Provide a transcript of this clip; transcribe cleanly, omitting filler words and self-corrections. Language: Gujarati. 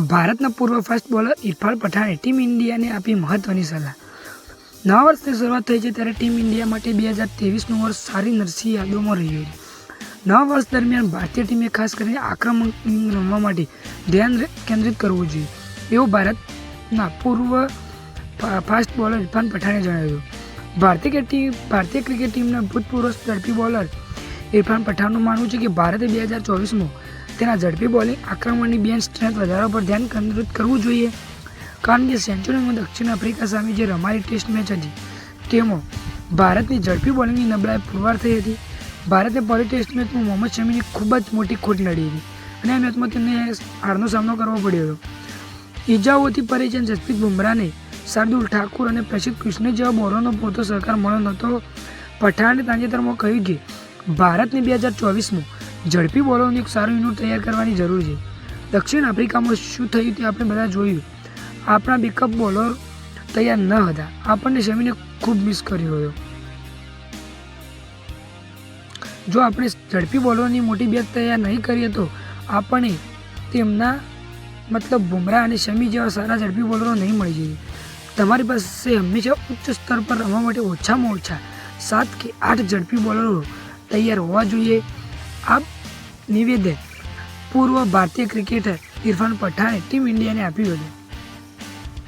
ભારતના પૂર્વ ફાસ્ટ બોલર ઇરફાન પઠાણે ટીમ ઇન્ડિયાને આપી મહત્વની સલાહ। નવા વર્ષની શરૂઆત થઈ છે ત્યારે ટીમ ઇન્ડિયા માટે 2023નું વર્ષ સારી નરસી યાદોમાં રહ્યું છે। નવા વર્ષ દરમિયાન ભારતીય ટીમે ખાસ કરીને આક્રમક ઇનિંગ રમવા માટે ધ્યાન કેન્દ્રિત કરવું જોઈએ, એવું ભારતના પૂર્વ ફાસ્ટ બોલર ઇરફાન પઠાણે જણાવ્યું। ભારતીય ક્રિકેટ ટીમના ભૂતપૂર્વ ઝડપી બોલર ઇરફાન પઠાણનું માનવું છે કે ભારતે 2024માં તેના ઝડપી બોલિંગ આક્રમણની બેન્ચ સ્ટ્રેન્થ વધારવા પર ધ્યાન કેન્દ્રિત કરવું જોઈએ, કારણ કે સેન્ચુરીમાં દક્ષિણ આફ્રિકા સામે જે રમાયેલી ટેસ્ટ મેચ હતી તેમાં ભારતની ઝડપી બોલિંગની નબળાઈ પુરવાર થઈ હતી। ભારતે પહેલી ટેસ્ટ મેચમાં મોહમ્મદ શમીની ખૂબ જ મોટી ખોટ લડી હતી અને આ મેચમાં તેમને હારનો સામનો કરવો પડ્યો હતો। ઇજાઓથી પરેશાન જસપ્રીત બુમરાહને શાર્દુલ ઠાકુર અને પ્રસિદ્ધ કૃષ્ણ જેવા બોલરોનો પૂરતો સહકાર મળ્યો નહોતો। પઠાણે તાજેતરમાં કહ્યું કે ભારતને 2024માં ઝડપી બોલરોનું એક સારું યુનિટ તૈયાર કરવાની જરૂર છે। દક્ષિણ આફ્રિકામાં શું થયું તે આપણે બધા જોયું। આપણા બેકઅપ બોલર તૈયાર ન હતા, આપણને શમીને ખૂબ મિસ કર્યો હતો। જો આપણે ઝડપી બોલરોની મોટી બેચ તૈયાર નહીં કરીએ તો આપણને તેમના બુમરાહ અને શમી જેવા સારા ઝડપી બોલરો નહીં મળી જાય। તમારી પાસે હંમેશા ઉચ્ચ સ્તર પર રમવા માટે ઓછામાં ઓછા 7 કે 8 ઝડપી બોલરો તૈયાર હોવા જોઈએ। આ નિવેદન પૂર્વ ભારતીય ક્રિકેટર ઇરફાન પઠાણે ટીમ ઇન્ડિયાને આપ્યું હતું।